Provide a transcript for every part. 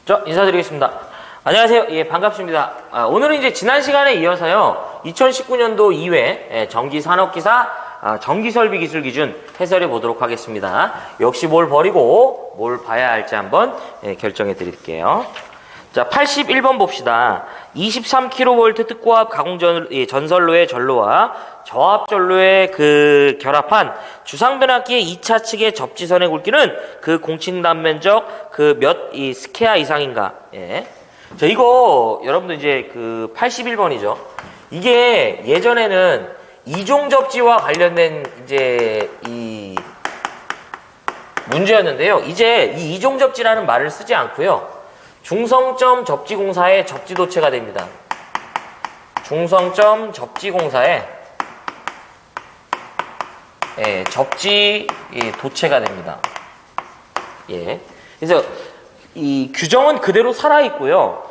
자, 인사드리겠습니다. 안녕하세요. 예, 반갑습니다. 오늘은 이제 지난 시간에 이어서요, 2019년도 2회 전기산업기사 전기설비기술 기준 해설해 보도록 하겠습니다. 역시 뭘 버리고 뭘 봐야 할지 한번 결정해 드릴게요. 자, 81번 봅시다. 23kV 특고압 전선로의 전로와 저압전로의 결합한 주상변압기의 2차 측의 접지선의 굵기는 그 공칭단 면적 몇 스퀘어 이상인가? 예. 자, 이거 여러분들 이제 81번이죠. 이게 예전에는 이종접지와 관련된 이제 이 문제였는데요. 이제 이 이종접지라는 말을 쓰지 않고요. 중성점 접지공사의 접지도체가 됩니다. 중성점 접지공사의 접지도체가 됩니다. 예. 그래서 이 규정은 그대로 살아있고요.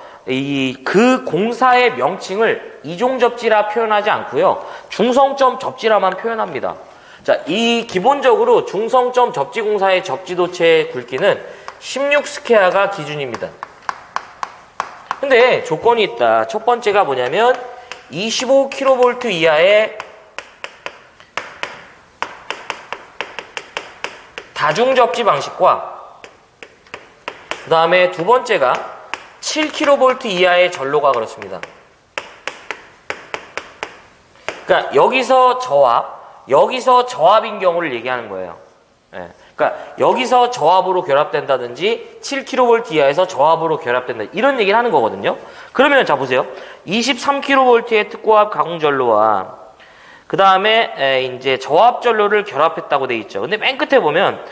그 공사의 명칭을 이종접지라 표현하지 않고요. 중성점 접지라만 표현합니다. 자, 이 기본적으로 중성점 접지공사의 접지도체의 굵기는 16스퀘어가 기준입니다. 근데 조건이 있다. 첫 번째가 뭐냐면 25kV 이하의 다중접지 방식과 그 다음에 두 번째가 7kV 이하의 전로가 그렇습니다. 그러니까 여기서 저압인 경우를 얘기하는 거예요. 예. 그러니까 여기서 저압으로 결합된다든지 7kV 이하에서 저압으로 결합된다 이런 얘기를 하는 거거든요. 그러면 자 보세요. 23kV의 특고압 가공전로와 그 다음에 이제 저압전로를 결합했다고 돼 있죠. 근데 맨 끝에 보면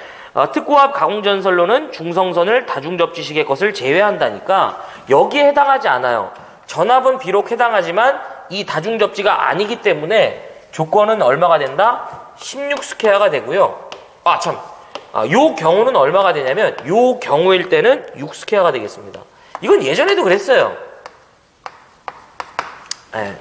특고압 가공전선로는 중성선을 다중접지식의 것을 제외한다니까 여기에 해당하지 않아요. 전압은 비록 해당하지만 이 다중접지가 아니기 때문에 조건은 얼마가 된다? 16스퀘어가 되고요. 요 경우는 얼마가 되냐면 요 경우일 때는 6스퀘어가 되겠습니다. 이건 예전에도 그랬어요.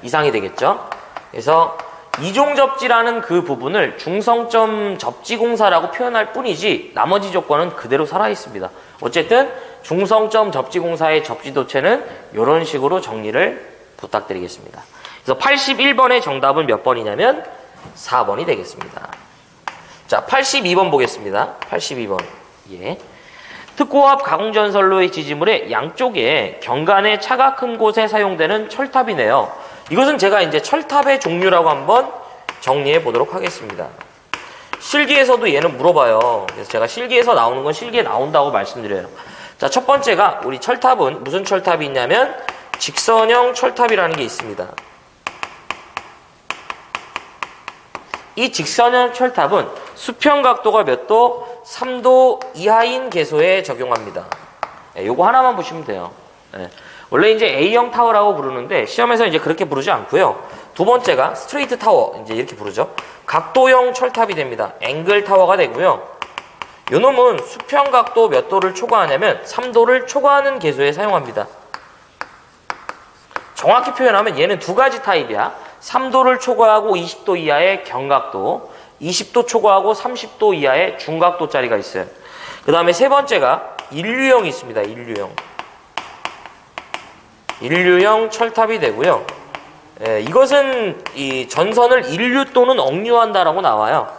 이상이 되겠죠. 그래서 이종접지라는 그 부분을 중성점 접지공사라고 표현할 뿐이지 나머지 조건은 그대로 살아있습니다. 어쨌든 중성점 접지공사의 접지도체는 이런 식으로 정리를 부탁드리겠습니다. 그래서 81번의 정답은 몇 번이냐면 4번이 되겠습니다. 자, 82번 보겠습니다. 82번. 예. 특고압 가공전선로의 지지물의 양쪽에 경관의 차가 큰 곳에 사용되는 철탑이네요. 이것은 제가 이제 철탑의 종류라고 한번 정리해 보도록 하겠습니다. 실기에서도 얘는 물어봐요. 그래서 제가 실기에서 나오는 건 실기에 나온다고 말씀드려요. 자, 첫 번째가 우리 철탑은 무슨 철탑이 있냐면 직선형 철탑이라는 게 있습니다. 이 직선형 철탑은 수평 각도가 몇 도? 3도 이하인 개소에 적용합니다. 요거 하나만 보시면 돼요. 원래 이제 A형 타워라고 부르는데 시험에서 이제 그렇게 부르지 않고요. 두 번째가 스트레이트 타워 이제 이렇게 부르죠. 각도형 철탑이 됩니다. 앵글 타워가 되고요. 요 놈은 수평 각도 몇 도를 초과하냐면 3도를 초과하는 개소에 사용합니다. 정확히 표현하면 얘는 두 가지 타입이야. 3도를 초과하고 20도 이하의 경각도, 20도 초과하고 30도 이하의 중각도짜리가 있어요. 그 다음에 세 번째가 인류형이 있습니다. 인류형 철탑이 되고요. 이것은 이 전선을 인류 또는 억류한다라고 나와요.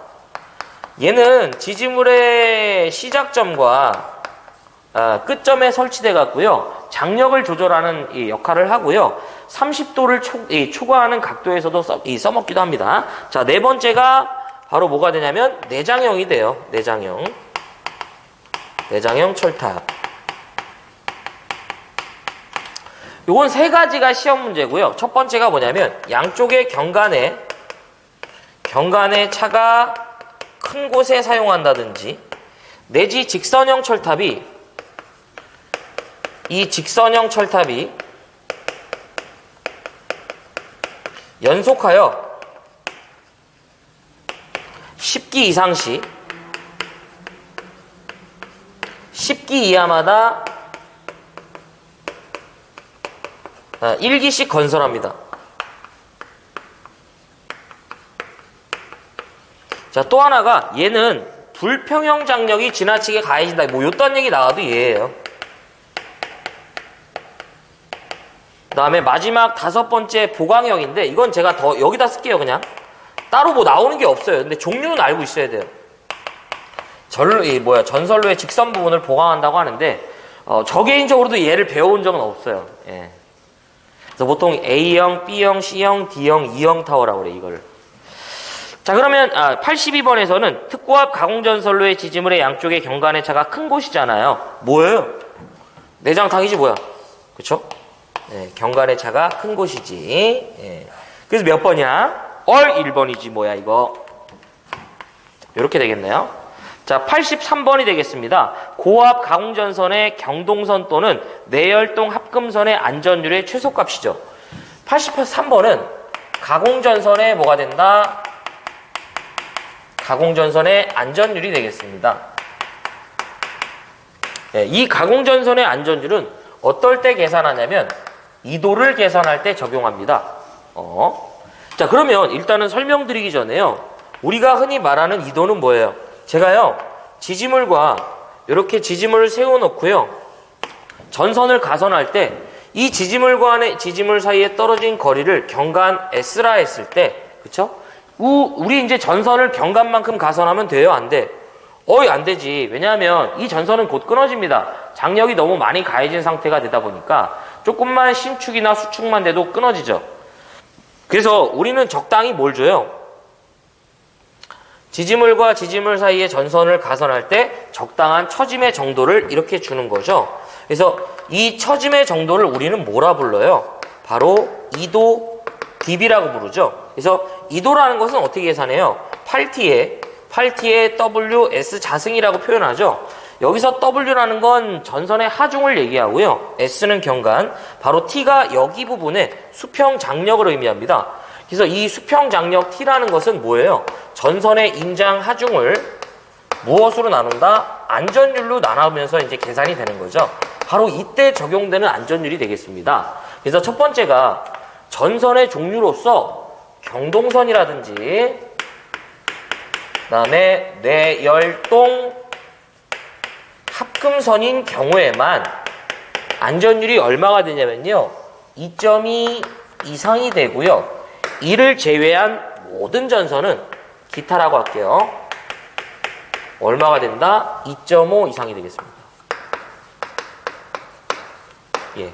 얘는 지지물의 시작점과 끝점에 설치돼 갖고요. 장력을 조절하는 이 역할을 하고요. 30도를 초과하는 각도에서도 써먹기도 합니다. 자, 네 번째가 바로 뭐가 되냐면 내장형이 돼요. 내장형 철탑. 요건 세 가지가 시험 문제고요. 첫 번째가 뭐냐면 양쪽의 경관에 차가 큰 곳에 사용한다든지 내지 직선형 철탑이 연속하여 10기 이상 시 10기 이하마다 1기씩 건설합니다. 자, 또 하나가 얘는 불평형 장력이 지나치게 가해진다. 뭐 요딴 얘기 나와도 얘예요. 다음에 마지막 5번째 보강형인데 이건 제가 더 여기다 쓸게요. 그냥 따로 뭐 나오는 게 없어요. 근데 종류는 알고 있어야 돼요. 전선로의 직선 부분을 보강한다고 하는데 저 개인적으로도 얘를 배워온 적은 없어요. 예. 그래서 보통 A형, B형, C형, D형, E형 타워라고 그래 이걸. 자 그러면 82번에서는 특고압 가공전선로의 지지물의 양쪽의 경관의 차가 큰 곳이잖아요. 뭐예요? 내장탕이지 뭐야? 그쵸? 네, 경관의 차가 큰 곳이지. 예. 그래서 몇 번이야? 1번이지 뭐야 이거. 이렇게 되겠네요. 자 83번이 되겠습니다. 고압 가공전선의 경동선 또는 내열동 합금선의 안전율의 최소값이죠. 83번은 가공전선의 뭐가 된다? 가공전선의 안전율이 되겠습니다. 네, 이 가공전선의 안전율은 어떨 때 계산하냐면 이도를 계산할 때 적용합니다. 자 그러면 일단은 설명드리기 전에요. 우리가 흔히 말하는 이도는 뭐예요? 제가요 지지물과 이렇게 지지물을 세워놓고요 전선을 가선할 때 이 지지물과 지지물 사이에 떨어진 거리를 경간 S라 했을 때 그쵸? 우리 이제 전선을 경간만큼 가선하면 돼요? 안 돼? 안 되지. 왜냐하면 이 전선은 곧 끊어집니다. 장력이 너무 많이 가해진 상태가 되다 보니까 조금만 신축이나 수축만 돼도 끊어지죠. 그래서 우리는 적당히 뭘 줘요? 지지물과 지지물 사이의 전선을 가선할 때 적당한 처짐의 정도를 이렇게 주는 거죠. 그래서 이 처짐의 정도를 우리는 뭐라 불러요? 바로 2도 dB라고 부르죠. 그래서 2도라는 것은 어떻게 계산해요? 8T에 W, S 자승이라고 표현하죠. 여기서 W라는 건 전선의 하중을 얘기하고요. S는 경간, 바로 T가 여기 부분에 수평 장력을 의미합니다. 그래서 이 수평 장력 T라는 것은 뭐예요? 전선의 인장 하중을 무엇으로 나눈다? 안전율로 나누면서 이제 계산이 되는 거죠. 바로 이때 적용되는 안전율이 되겠습니다. 그래서 첫 번째가 전선의 종류로서 경동선이라든지 그다음에 내열동 합금선인 경우에만 안전율이 얼마가 되냐면요 2.2 이상이 되고요 이를 제외한 모든 전선은 기타라고 할게요 얼마가 된다? 2.5 이상이 되겠습니다. 예.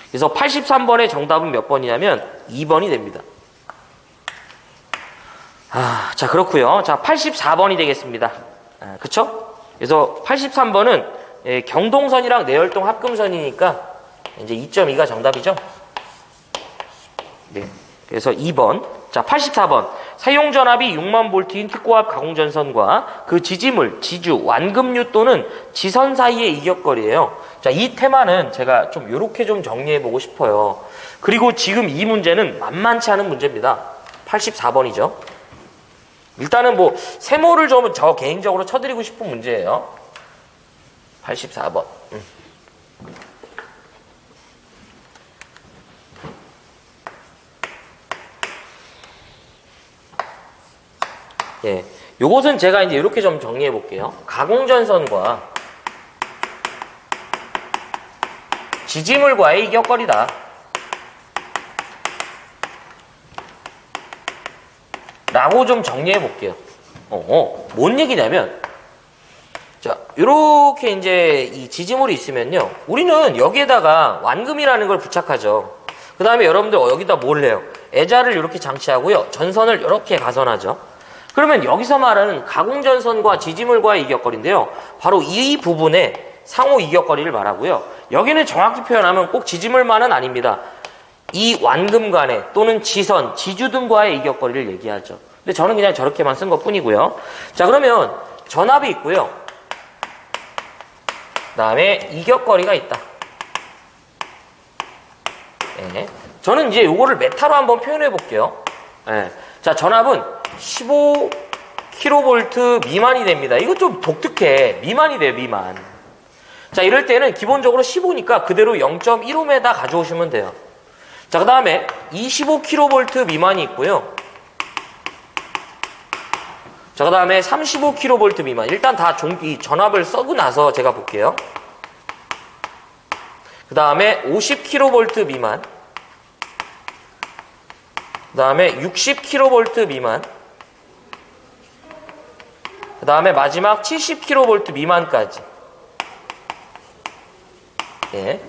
그래서 83번의 정답은 몇 번이냐면 2번이 됩니다. 자, 그렇고요. 자, 84번이 되겠습니다. 그쵸? 그래서 83번은 경동선이랑 내열동 합금선이니까 이제 2.2가 정답이죠? 네. 그래서 2번. 자, 84번. 사용전압이 6만 볼트인 특고압 가공전선과 그 지지물, 지주, 완금류 또는 지선 사이의 이격거리예요. 자, 이 테마는 제가 좀 이렇게 좀 정리해보고 싶어요. 그리고 지금 이 문제는 만만치 않은 문제입니다. 84번이죠. 일단은 뭐 세모를 좀 저 개인적으로 쳐드리고 싶은 문제예요. 84번. 예, 요것은 제가 이제 이렇게 좀 정리해 볼게요. 가공전선과 지지물과의 이격거리다. 라고 좀 정리해 볼게요. 뭔 얘기냐면, 자, 요렇게 이제 이 지지물이 있으면요. 우리는 여기에다가 완금이라는 걸 부착하죠. 그 다음에 여러분들 여기다 뭘 해요? 애자를 이렇게 장치하고요. 전선을 이렇게 가선하죠. 그러면 여기서 말하는 가공전선과 지지물과의 이격거리인데요. 바로 이 부분에 상호 이격거리를 말하고요. 여기는 정확히 표현하면 꼭 지지물만은 아닙니다. 이 완금 간의 또는 지선, 지주 등과의 이격거리를 얘기하죠. 근데 저는 그냥 저렇게만 쓴 것 뿐이고요. 자, 그러면 전압이 있고요. 그 다음에 이격거리가 있다. 네. 저는 이제 요거를 메타로 한번 표현해 볼게요. 네. 자, 전압은 15kV 미만이 됩니다. 이거 좀 독특해. 미만이 돼요, 미만. 자, 이럴 때는 기본적으로 15니까 그대로 0.15m 가져오시면 돼요. 자, 그 다음에 25kV 미만이 있고요. 자, 그 다음에 35kV 미만. 일단 다 이 전압을 써고 나서 제가 볼게요. 그 다음에 50kV 미만. 그 다음에 60kV 미만, 그 다음에 마지막 70kV 미만까지. 예.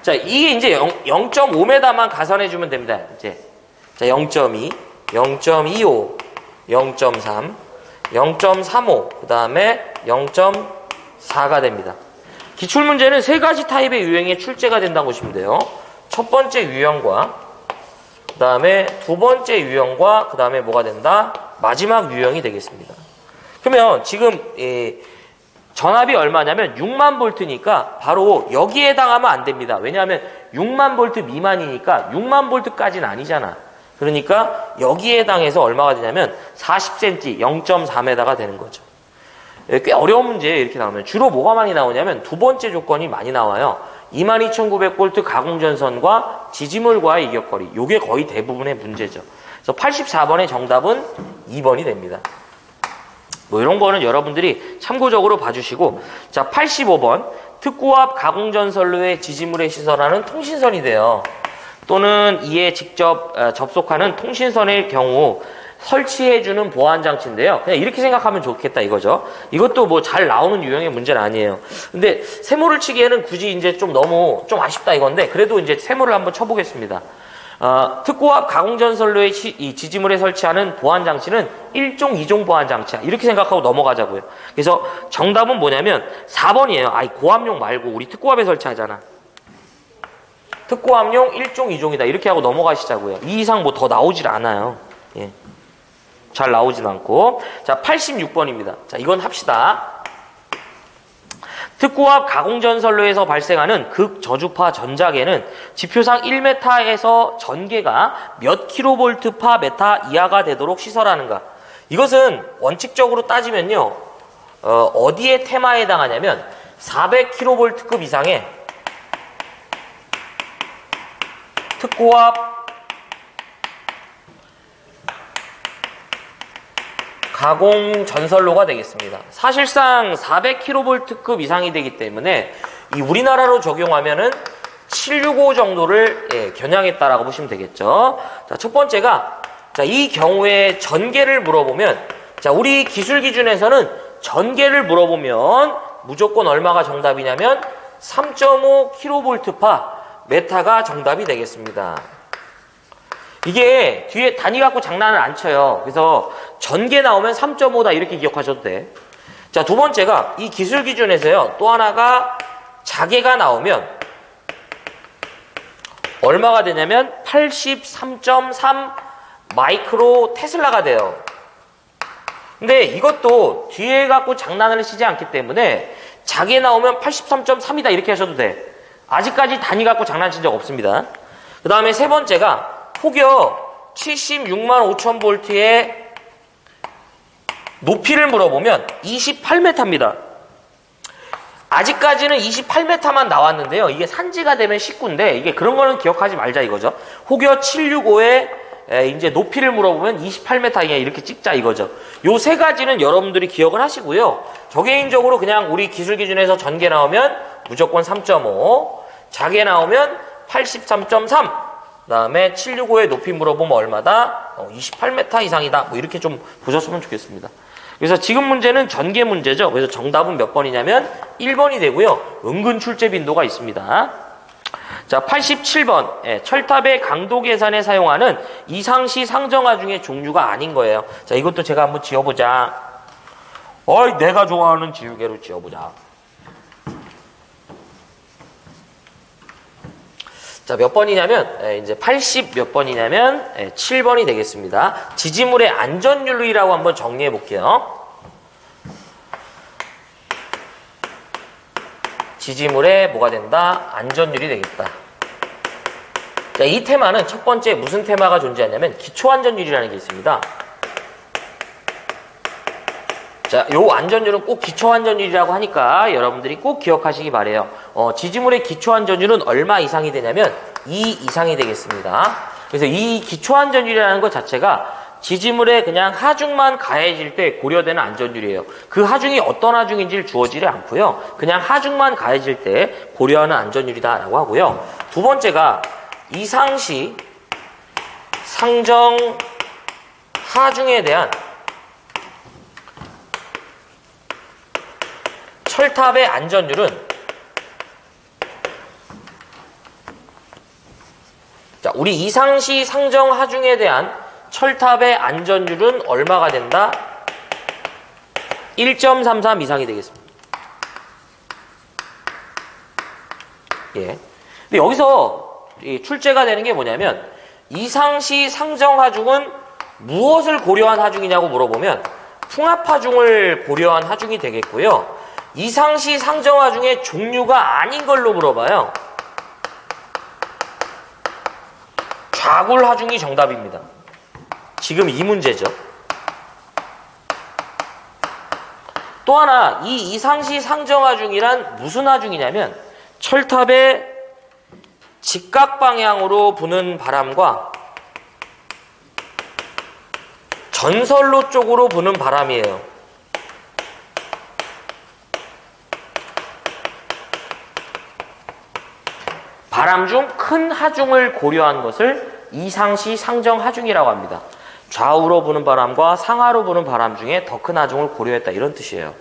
자, 이게 이제 0.5m만 가산해주면 됩니다. 이제. 자, 0.2, 0.25, 0.3, 0.35, 그 다음에 0.4가 됩니다. 기출문제는 세 가지 타입의 유형에 출제가 된다고 보시면 돼요. 첫 번째 유형과, 그 다음에 두 번째 유형과, 그 다음에 뭐가 된다? 마지막 유형이 되겠습니다. 그러면 지금, 전압이 얼마냐면 6만 볼트니까 바로 여기에 해당하면 안 됩니다. 왜냐하면 6만 볼트 미만이니까 6만 볼트까지는 아니잖아. 그러니까 여기에 해당해서 얼마가 되냐면 40cm, 0.4m가 되는 거죠. 꽤 어려운 문제 이렇게 나오면 주로 뭐가 많이 나오냐면 두 번째 조건이 많이 나와요. 22,900V 가공전선과 지지물과의 이격거리. 요게 거의 대부분의 문제죠. 그래서 84번의 정답은 2번이 됩니다. 뭐 이런 거는 여러분들이 참고적으로 봐주시고, 자, 85번 특고압 가공전선로의 지지물에 시설하는 통신선이 돼요. 또는 이에 직접 접속하는 통신선의 경우 설치해주는 보안장치인데요. 그냥 이렇게 생각하면 좋겠다 이거죠. 이것도 뭐 잘 나오는 유형의 문제는 아니에요. 근데 세모를 치기에는 굳이 이제 좀 너무 좀 아쉽다 이건데, 그래도 이제 세모를 한번 쳐보겠습니다. 특고압 가공전선로의 이 지지물에 설치하는 보안장치는 1종, 2종 보안장치야. 이렇게 생각하고 넘어가자고요. 그래서 정답은 뭐냐면 4번이에요. 아이, 고압용 말고 우리 특고압에 설치하잖아. 특고압용 1종, 2종이다. 이렇게 하고 넘어가시자고요. 이 이상 뭐 더 나오질 않아요. 예. 잘 나오진 않고. 자, 86번입니다. 자, 이건 합시다. 특고압 가공전선로에서 발생하는 극저주파 전자계는 지표상 1m에서 전개가 몇 kV/m 이하가 되도록 시설하는가. 이것은 원칙적으로 따지면요, 어디에 테마에 해당하냐면 400kV급 이상의 특고압 가공 전선로가 되겠습니다. 사실상 400kV급 이상이 되기 때문에 이 우리나라로 적용하면은 765 정도를 겨냥했다라고 보시면 되겠죠. 자, 첫 번째가, 자, 이 경우에 전개를 물어보면, 자, 우리 기술 기준에서는 전개를 물어보면 무조건 얼마가 정답이냐면 3.5kV/m가 정답이 되겠습니다. 이게 뒤에 단위 갖고 장난을 안 쳐요. 그래서 전개 나오면 3.5다 이렇게 기억하셔도 돼. 자, 두 번째가 이 기술 기준에서요, 또 하나가 자개가 나오면 얼마가 되냐면 83.3 마이크로 테슬라가 돼요. 근데 이것도 뒤에 갖고 장난을 치지 않기 때문에 자개 나오면 83.3이다 이렇게 하셔도 돼. 아직까지 단위 갖고 장난친 적 없습니다. 그 다음에 세 번째가 혹여 76만 5천 볼트의 높이를 물어보면 28m입니다. 아직까지는 28m만 나왔는데요. 이게 산지가 되면 19인데 이게 그런 거는 기억하지 말자 이거죠. 혹여 765의 이제 높이를 물어보면 28m이냐 이렇게 찍자 이거죠. 요 세 가지는 여러분들이 기억을 하시고요. 저 개인적으로 그냥 우리 기술 기준에서 전개 나오면 무조건 3.5, 자개 나오면 83.3, 그 다음에 765의 높이 물어보면 얼마다? 28m 이상이다. 뭐 이렇게 좀 보셨으면 좋겠습니다. 그래서 지금 문제는 전개 문제죠. 그래서 정답은 몇 번이냐면 1번이 되고요. 은근 출제 빈도가 있습니다. 자, 87번. 철탑의 강도 계산에 사용하는 이상시 상정화 중에 종류가 아닌 거예요. 자, 이것도 제가 한번 지어보자. 내가 좋아하는 지우개로 지어보자. 자, 몇 번이냐면, 이제 80 몇 번이냐면, 7번이 되겠습니다. 지지물의 안전윤리라고 한번 정리해 볼게요. 지지물의 뭐가 된다? 안전율이 되겠다. 자, 이 테마는 첫 번째 무슨 테마가 존재하냐면 기초안전율이라는 게 있습니다. 자, 요 안전율은 꼭 기초안전율이라고 하니까 여러분들이 꼭 기억하시기 바래요. 지지물의 기초안전율은 얼마 이상이 되냐면 2 이상이 되겠습니다. 그래서 이 기초안전율이라는 것 자체가 지지물에 그냥 하중만 가해질 때 고려되는 안전율이에요. 그 하중이 어떤 하중인지를 주어지지 않고요. 그냥 하중만 가해질 때 고려하는 안전율이다라고 하고요. 두 번째가 이상시 상정 하중에 대한 철탑의 안전율은, 자, 우리 이상시 상정 하중에 대한 철탑의 안전율은 얼마가 된다? 1.33 이상이 되겠습니다. 예. 근데 여기서 출제가 되는 게 뭐냐면, 이상시 상정 하중은 무엇을 고려한 하중이냐고 물어보면 풍합 하중을 고려한 하중이 되겠고요. 이상시 상정 하중의 종류가 아닌 걸로 물어봐요. 좌굴 하중이 정답입니다. 지금 이 문제죠. 또 하나, 이 이상시 상정 하중이란 무슨 하중이냐면 철탑의 직각 방향으로 부는 바람과 전선로 쪽으로 부는 바람이에요. 바람 중 큰 하중을 고려한 것을 이상시 상정 하중이라고 합니다. 좌우로 부는 바람과 상하로 부는 바람 중에 더 큰 하중을 고려했다, 이런 뜻이에요.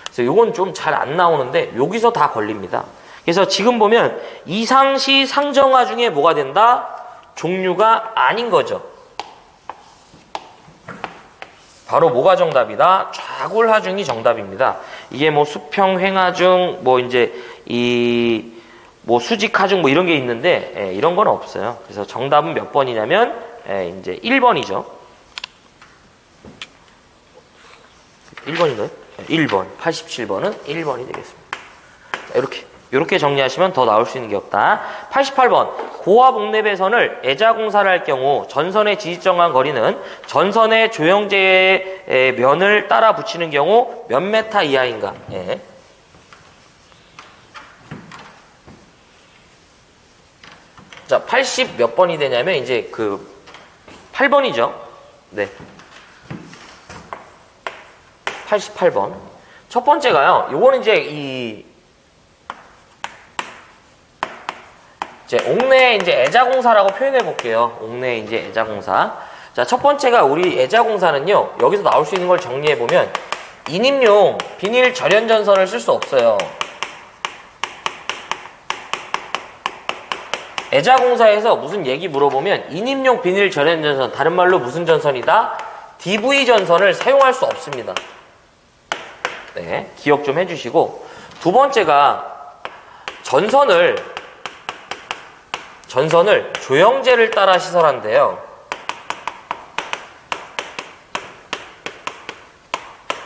그래서 이건 좀 잘 안 나오는데 여기서 다 걸립니다. 그래서 지금 보면 이상시 상정 하중에 뭐가 된다? 종류가 아닌 거죠. 바로 뭐가 정답이다? 좌굴 하중이 정답입니다. 이게 뭐 수평 횡하중, 뭐 이제 뭐 수직 하중 뭐 이런 게 있는데, 이런 건 없어요. 그래서 정답은 몇 번이냐면, 이제 1번이죠. 1번인가요? 1번. 87번은 1번이 되겠습니다. 이렇게 정리하시면 더 나올 수 있는 게 없다. 88번. 고압 옥내배선을 애자공사를 할 경우 전선의 지지점간 거리는 전선의 조형제의 면을 따라 붙이는 경우 몇 메타 이하인가? 예. 자, 80 몇 번이 되냐면 이제 8번이죠. 네. 88번. 첫 번째가요. 요거는 이제 옥내 이제 애자공사라고 표현해 볼게요. 옥내 이제 애자공사. 자, 첫 번째가 우리 애자공사는요. 여기서 나올 수 있는 걸 정리해 보면 인입용 비닐 절연 전선을 쓸 수 없어요. 애자공사에서 무슨 얘기 물어보면 인입용 비닐 절연 전선, 다른 말로 무슨 전선이다? DV 전선을 사용할 수 없습니다. 네, 기억 좀 해주시고, 두 번째가 전선을 조형제를 따라 시설한대요.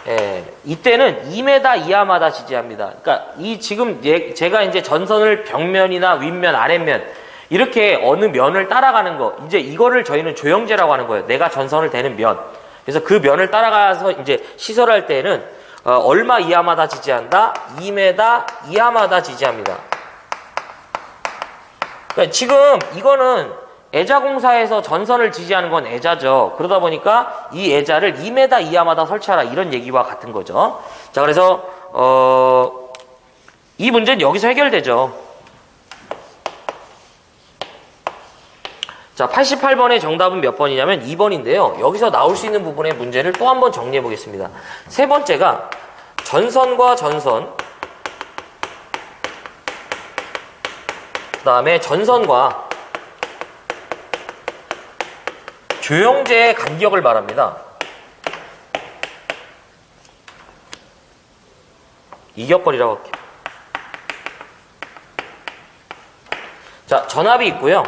예, 이때는 2m 이하마다 지지합니다. 그러니까 지금 제가 이제 전선을 벽면이나 윗면, 아랫면 이렇게 어느 면을 따라가는 거, 이제 이거를 저희는 조형제라고 하는 거예요. 내가 전선을 대는 면. 그래서 그 면을 따라가서 이제 시설할 때는 얼마 이하마다 지지한다? 2m 이하마다 지지합니다. 그러니까 지금 이거는 애자공사에서 전선을 지지하는 건 애자죠. 그러다 보니까 이 애자를 2m 이하마다 설치하라, 이런 얘기와 같은 거죠. 자, 그래서 이 문제는 여기서 해결되죠. 자, 88번의 정답은 몇 번이냐면 2번인데요. 여기서 나올 수 있는 부분의 문제를 또 한번 정리해 보겠습니다. 세 번째가 전선과 전선, 그 다음에 전선과 조형제의 간격을 말합니다. 이격거리라고 할게요. 자, 전압이 있고요.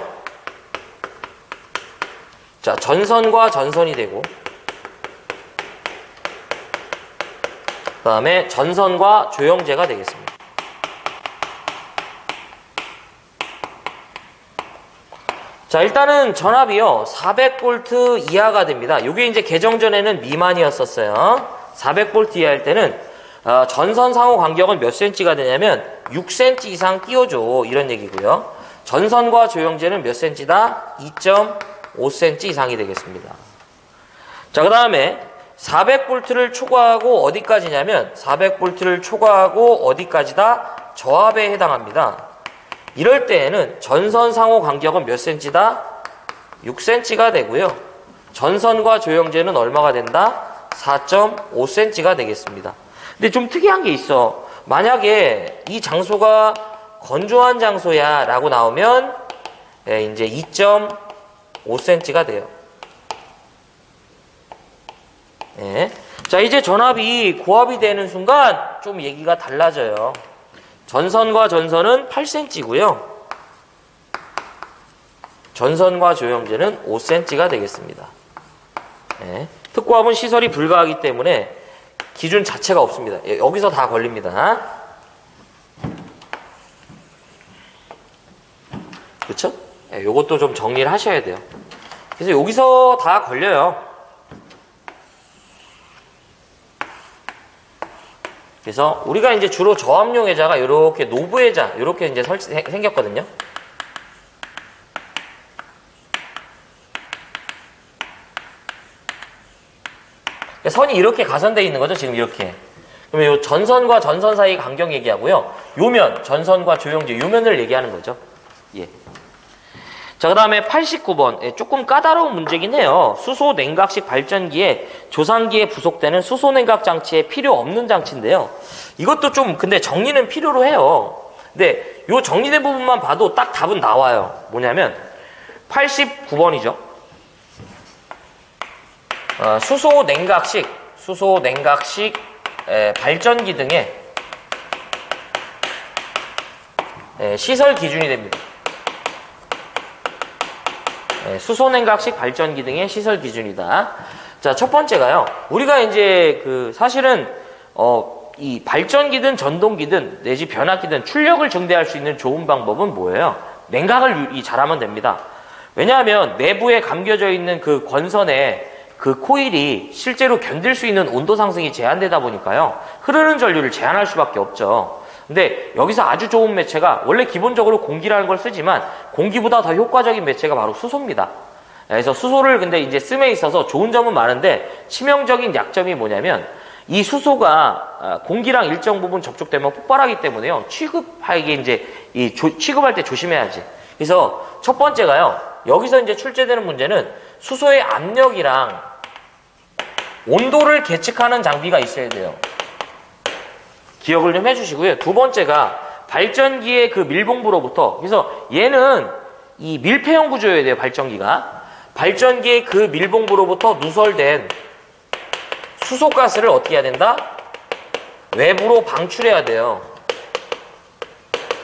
자, 전선과 전선이 되고, 그 다음에 전선과 조형제가 되겠습니다. 자, 일단은 전압이요, 400V 이하가 됩니다. 이게 이제 개정 전에는 미만이었었어요. 400V 이하일 때는 전선 상호 간격은 몇 cm가 되냐면 6cm 이상 띄워줘, 이런 얘기고요. 전선과 조형제는 몇 cm다? 2.5cm 이상이 되겠습니다. 자, 그 다음에 400V를 초과하고 어디까지냐면 400V를 초과하고 어디까지다? 저압에 해당합니다. 이럴 때에는 전선 상호 간격은 몇 cm다? 6cm가 되고요. 전선과 조형제는 얼마가 된다? 4.5cm가 되겠습니다. 근데 좀 특이한 게 있어. 만약에 이 장소가 건조한 장소야 라고 나오면 이제 2.5cm가 돼요. 네. 자, 이제 전압이 고압이 되는 순간 좀 얘기가 달라져요. 전선과 전선은 8cm고요. 전선과 조형제는 5cm가 되겠습니다. 네. 특고압은 시설이 불가하기 때문에 기준 자체가 없습니다. 여기서 다 걸립니다. 그쵸? 네, 요것도 좀 정리를 하셔야 돼요. 그래서 여기서 다 걸려요. 그래서 우리가 이제 주로 저압용 회자가 이렇게 노브 회자 이렇게 이제 생겼거든요. 선이 이렇게 가선되어 있는 거죠, 지금 이렇게. 그러면 이 전선과 전선 사이 간격 얘기하고요. 요면, 전선과 조형제, 요면을 얘기하는 거죠. 예. 자, 그 다음에 89번. 조금 까다로운 문제긴 해요. 수소 냉각식 발전기에 조산기에 부속되는 수소 냉각 장치에 필요 없는 장치인데요. 이것도 좀 근데 정리는 필요로 해요. 근데 요 정리된 부분만 봐도 딱 답은 나와요. 뭐냐면 89번이죠. 수소 냉각식 발전기 등의 시설 기준이 됩니다. 수소 냉각식 발전기 등의 시설 기준이다. 자, 첫 번째가요. 우리가 이제 사실은 이 발전기든 전동기든 내지 변압기든 출력을 증대할 수 있는 좋은 방법은 뭐예요? 냉각을 잘하면 됩니다. 왜냐하면 내부에 감겨져 있는 그 권선에 그 코일이 실제로 견딜 수 있는 온도 상승이 제한되다 보니까요. 흐르는 전류를 제한할 수밖에 없죠. 근데 여기서 아주 좋은 매체가 원래 기본적으로 공기라는 걸 쓰지만 공기보다 더 효과적인 매체가 바로 수소입니다. 그래서 수소를 근데 이제 씀에 있어서 좋은 점은 많은데 치명적인 약점이 뭐냐면 이 수소가 공기랑 일정 부분 접촉되면 폭발하기 때문에요. 취급할 때 조심해야지. 그래서 첫 번째가요. 여기서 이제 출제되는 문제는 수소의 압력이랑 온도를 계측하는 장비가 있어야 돼요. 기억을 좀 해주시고요. 두 번째가 발전기의 그 밀봉부로부터, 그래서 얘는 이 밀폐형 구조여야 돼요. 발전기의 그 밀봉부로부터 누설된 수소가스를 어떻게 해야 된다? 외부로 방출해야 돼요.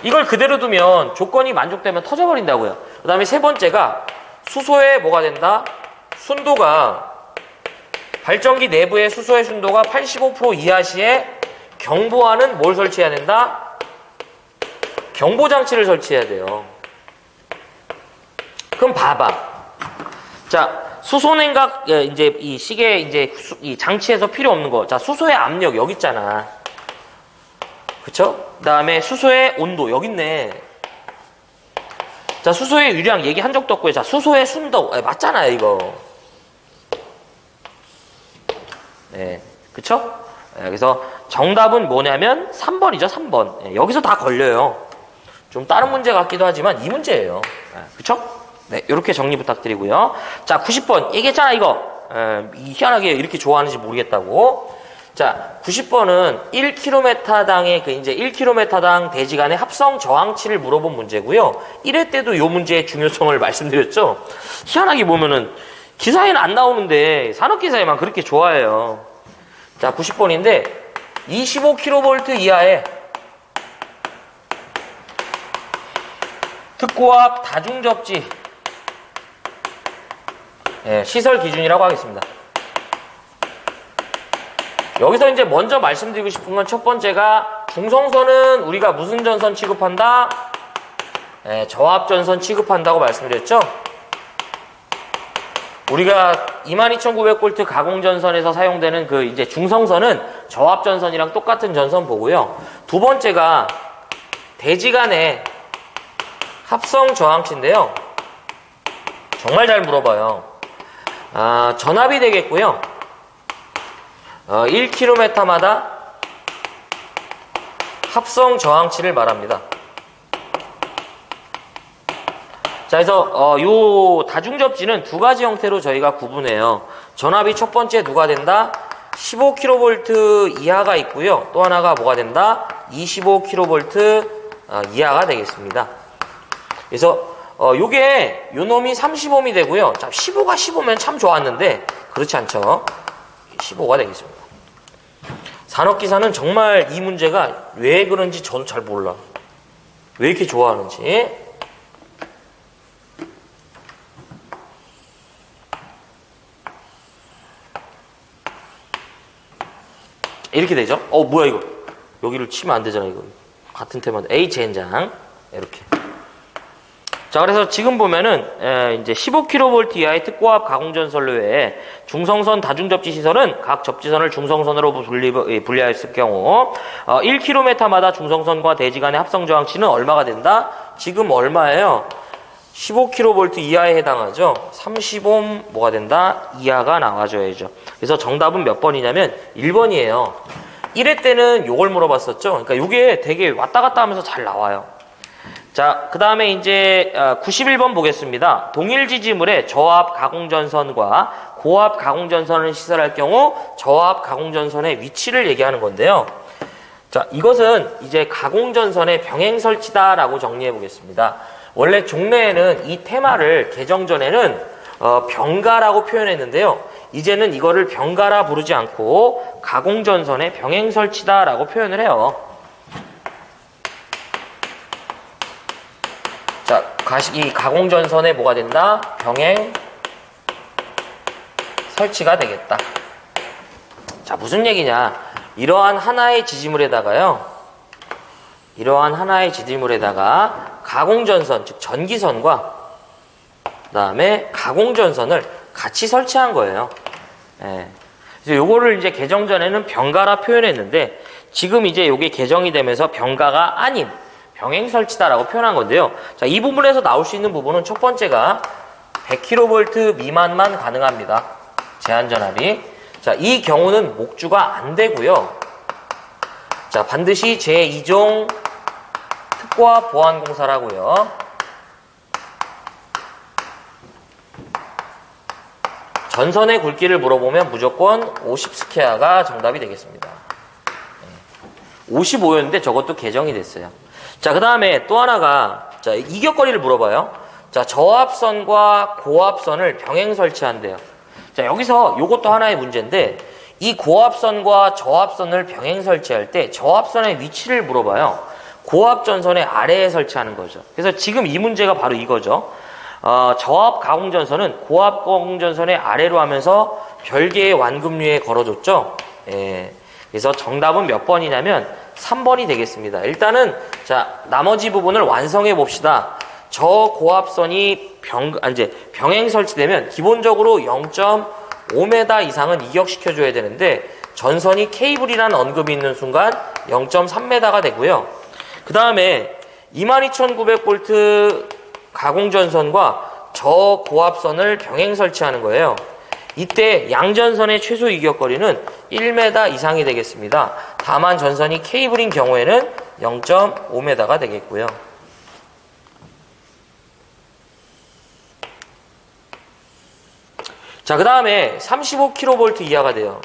이걸 그대로 두면 조건이 만족되면 터져버린다고요. 그 다음에 세 번째가 수소에 뭐가 된다? 순도가 발전기 내부의 수소의 순도가 85% 이하 시에 경보하는 뭘 설치해야 된다? 경보장치를 설치해야 돼요. 그럼 봐봐. 자, 수소냉각, 이제 이 시계, 이제 이 장치에서 필요 없는 거. 자, 수소의 압력, 여기 있잖아. 그쵸? 그 다음에 수소의 온도, 여기 있네. 자, 수소의 유량 얘기한 적도 없고요. 자, 수소의 순도, 맞잖아요, 이거. 네. 그쵸? 그래서 정답은 뭐냐면 3번이죠, 3번. 여기서 다 걸려요. 좀 다른 문제 같기도 하지만 이 문제예요. 그쵸? 네, 이렇게 정리 부탁드리고요. 자, 90번. 얘기했잖아, 이거. 희한하게 이렇게 좋아하는지 모르겠다고. 자, 90번은 1km당의 이제 1km당 대지간의 합성 저항치를 물어본 문제고요. 1회 때도 이 문제의 중요성을 말씀드렸죠. 희한하게 보면은 기사에는 안 나오는데 산업기사에만 그렇게 좋아해요. 자, 90번인데 25kV 이하의 특고압 다중접지 시설 기준이라고 하겠습니다. 여기서 이제 먼저 말씀드리고 싶은 건 첫 번째가 중성선은 우리가 무슨 전선 취급한다? 저압전선 취급한다고 말씀드렸죠? 우리가 22,900V 가공전선에서 사용되는 그 이제 중성선은 저압전선이랑 똑같은 전선 보고요. 두 번째가 대지간의 합성 저항치인데요. 정말 잘 물어봐요. 전압이 되겠고요. 1km마다 합성 저항치를 말합니다. 자, 그래서 요 다중접지는 두 가지 형태로 저희가 구분해요. 전압이 첫 번째 누가 된다? 15kV 이하가 있고요. 또 하나가 뭐가 된다? 25kV 이하가 되겠습니다. 그래서 요게 요놈이 30ohm이 되고요. 자, 15가 15면 참 좋았는데 그렇지 않죠. 15가 되겠습니다. 산업기사는 정말 이 문제가 왜 그런지 저도 잘 몰라. 왜 이렇게 좋아하는지. 이렇게 되죠. 뭐야 이거. 여기를 치면 안 되잖아 이거. 같은 테마인데 H엔장 이렇게. 자, 그래서 지금 보면은 이제 15kV 이하의 특고압 가공전선로 외에 중성선 다중접지 시설은 각 접지선을 중성선으로 분리하였을 경우 1km마다 중성선과 대지 간의 합성 저항치는 얼마가 된다? 지금 얼마예요? 15kV 이하에 해당하죠. 30ohm 뭐가 된다? 이하가 나와줘야죠. 그래서 정답은 몇 번이냐면 1번이에요. 1회 때는 요걸 물어봤었죠. 그러니까 요게 되게 왔다 갔다 하면서 잘 나와요. 자, 그 다음에 이제 91번 보겠습니다. 동일 지지물에 저압 가공전선과 고압 가공전선을 시설할 경우 저압 가공전선의 위치를 얘기하는 건데요. 자, 이것은 이제 가공전선의 병행 설치다라고 정리해 보겠습니다. 원래 종래에는 이 테마를 개정 전에는 병가라고 표현했는데요. 이제는 이거를 병가라 부르지 않고 가공전선의 병행 설치다라고 표현을 해요. 자, 이 가공전선에 뭐가 된다? 병행 설치가 되겠다. 자, 무슨 얘기냐? 이러한 하나의 지지물에다가 가공전선, 즉 전기선과 그 다음에 가공전선을 같이 설치한 거예요. 예. 그래서 요거를 이제 개정 전에는 병가라 표현했는데 지금 이제 요게 개정이 되면서 병가가 아닌 병행 설치다라고 표현한 건데요. 자, 이 부분에서 나올 수 있는 부분은 첫 번째가 100kV 미만만 가능합니다. 제한전압이. 자, 이 경우는 목주가 안 되고요. 자, 반드시 제2종 특고압 보안공사라고요. 전선의 굵기를 물어보면 무조건 50스퀘어가 정답이 되겠습니다. 55였는데 저것도 개정이 됐어요. 자, 그 다음에 또 하나가, 자, 이격거리를 물어봐요. 자, 저압선과 고압선을 병행 설치한대요. 자, 여기서 요것도 하나의 문제인데, 이 고압선과 저압선을 병행 설치할 때 저압선의 위치를 물어봐요. 고압전선의 아래에 설치하는 거죠. 그래서 지금 이 문제가 바로 이거죠. 저압 가공전선은 고압 가공전선의 아래로 하면서 별개의 완급류에 걸어줬죠. 예. 그래서 정답은 몇 번이냐면 3번이 되겠습니다. 일단은 자, 나머지 부분을 완성해 봅시다. 저고압선이 병행 설치되면 기본적으로 0.5m 이상은 이격시켜 줘야 되는데 전선이 케이블이라는 언급이 있는 순간 0.3m가 되고요. 그 다음에 22,900V 가공전선과 저고압선을 병행 설치하는 거예요. 이때 양전선의 최소 이격거리는 1m 이상이 되겠습니다. 다만 전선이 케이블인 경우에는 0.5m가 되겠고요. 자, 그 다음에 35kV 이하가 돼요.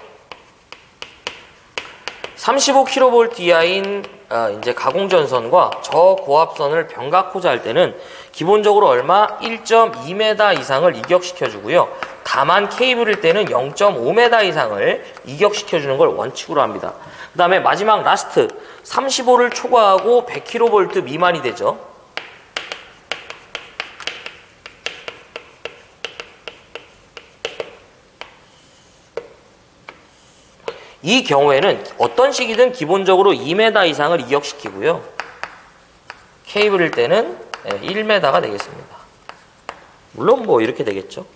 35kV 이하인 이제 가공전선과 저고압선을 병각호자 할 때는 기본적으로 얼마? 1.2m 이상을 이격시켜주고요. 다만 케이블일 때는 0.5m 이상을 이격시켜주는 걸 원칙으로 합니다. 그 다음에 마지막 라스트 35를 초과하고 100kV 미만이 되죠. 이 경우에는 어떤 식이든 기본적으로 2m 이상을 이격시키고요. 케이블일 때는 1m가 되겠습니다. 물론 뭐 이렇게 되겠죠.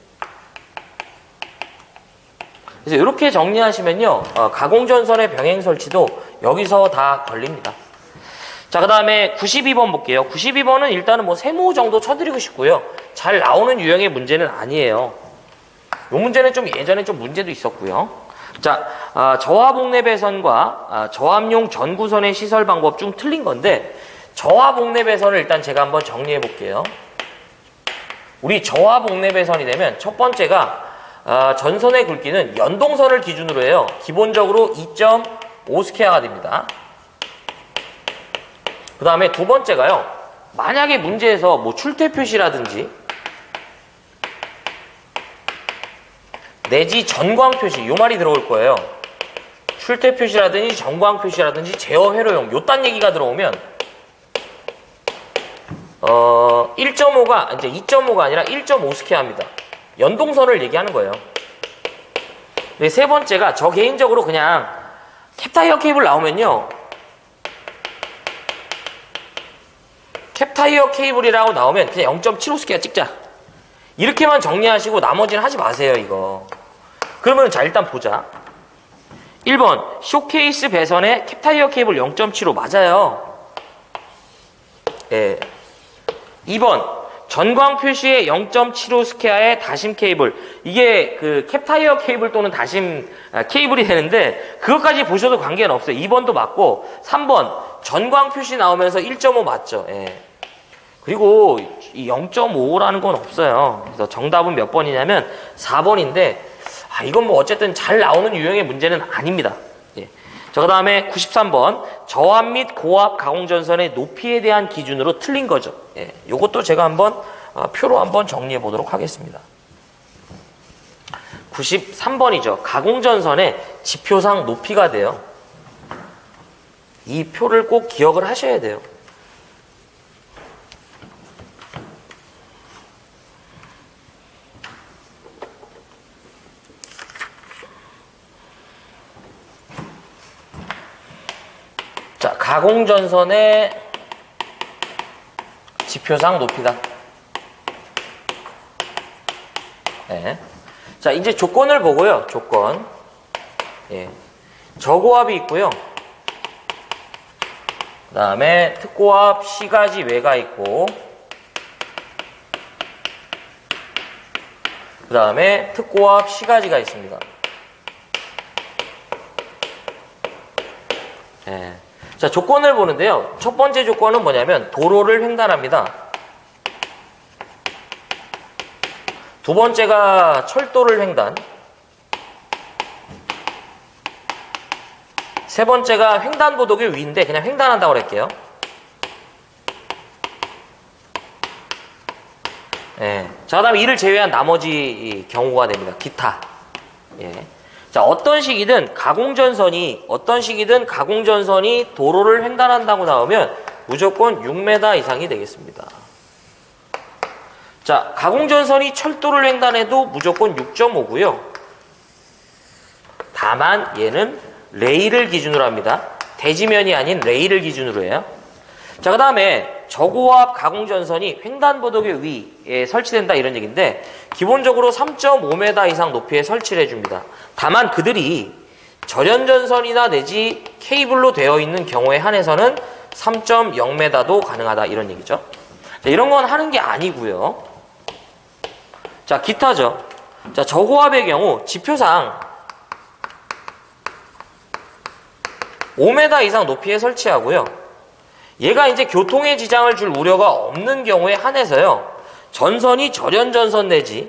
그래서 이렇게 정리하시면요. 가공전선의 병행 설치도 여기서 다 걸립니다. 자, 그 다음에 92번 볼게요. 92번은 일단은 뭐 세모 정도 쳐드리고 싶고요. 잘 나오는 유형의 문제는 아니에요. 이 문제는 좀 예전에 좀 문제도 있었고요. 자, 저하복내 배선과 저압용 전구선의 시설 방법 중 틀린 건데 저하복내 배선을 일단 제가 한번 정리해 볼게요. 우리 저하 복내 배선이 되면 첫 번째가 전선의 굵기는 연동선을 기준으로 해요. 기본적으로 2.5스퀘어가 됩니다. 그 다음에 두 번째가요. 만약에 문제에서 뭐 출퇴 표시라든지 내지 전광 표시 요 말이 들어올 거예요. 출퇴 표시라든지 전광 표시라든지 제어 회로용 요딴 얘기가 들어오면 1.5가 이제 2.5가 아니라 1.5스퀘어입니다. 연동선을 얘기하는 거예요. 네, 세 번째가 저 개인적으로 그냥 캡타이어 케이블 나오면요. 캡타이어 케이블이라고 나오면 그냥 0.75스퀘어 찍자. 이렇게만 정리하시고 나머지는 하지 마세요, 이거. 그러면 자, 일단 보자. 1번, 쇼케이스 배선에 캡타이어 케이블 0.75 맞아요. 예. 2번, 전광 표시의 0.75스퀘어의 다심 케이블. 이게 그 캡타이어 케이블 또는 다심 케이블이 되는데 그것까지 보셔도 관계는 없어요. 2번도 맞고 3번, 전광 표시 나오면서 1.5 맞죠. 예. 그리고 이 0.5라는 건 없어요. 그래서 정답은 몇 번이냐면 4번인데 이건 뭐 어쨌든 잘 나오는 유형의 문제는 아닙니다. 예. 자, 그 다음에 93번 저압 및 고압 가공전선의 높이에 대한 기준으로 틀린 거죠. 예. 요것도 제가 한번 표로 한번 정리해 보도록 하겠습니다. 93번이죠. 가공전선의 지표상 높이가 돼요. 이 표를 꼭 기억을 하셔야 돼요. 자, 가공전선의 지표상 높이다. 네. 자, 이제 조건을 보고요. 조건. 예. 저고압이 있고요. 그 다음에 특고압 시가지 외가 있고, 그 다음에 특고압 시가지가 있습니다. 예. 자, 조건을 보는데요. 첫 번째 조건은 뭐냐면 도로를 횡단합니다. 두 번째가 철도를 횡단. 세 번째가 횡단보도교 위인데 그냥 횡단한다고 할게요. 예. 자, 그 다음에 이를 제외한 나머지 경우가 됩니다. 기타. 예. 자, 어떤 시기든 가공전선이 도로를 횡단한다고 나오면 무조건 6m 이상이 되겠습니다. 자, 가공전선이 철도를 횡단해도 무조건 6.5고요. 다만 얘는 레일을 기준으로 합니다. 대지면이 아닌 레일을 기준으로 해요. 자, 그 다음에 저고압 가공전선이 횡단보도교 위에 설치된다 이런 얘기인데 기본적으로 3.5m 이상 높이에 설치를 해줍니다. 다만 그들이 절연전선이나 내지 케이블로 되어 있는 경우에 한해서는 3.0m도 가능하다 이런 얘기죠. 자, 이런 건 하는 게 아니고요. 자, 기타죠. 자, 저고압의 경우 지표상 5m 이상 높이에 설치하고요. 얘가 이제 교통에 지장을 줄 우려가 없는 경우에 한해서요. 전선이 절연전선 내지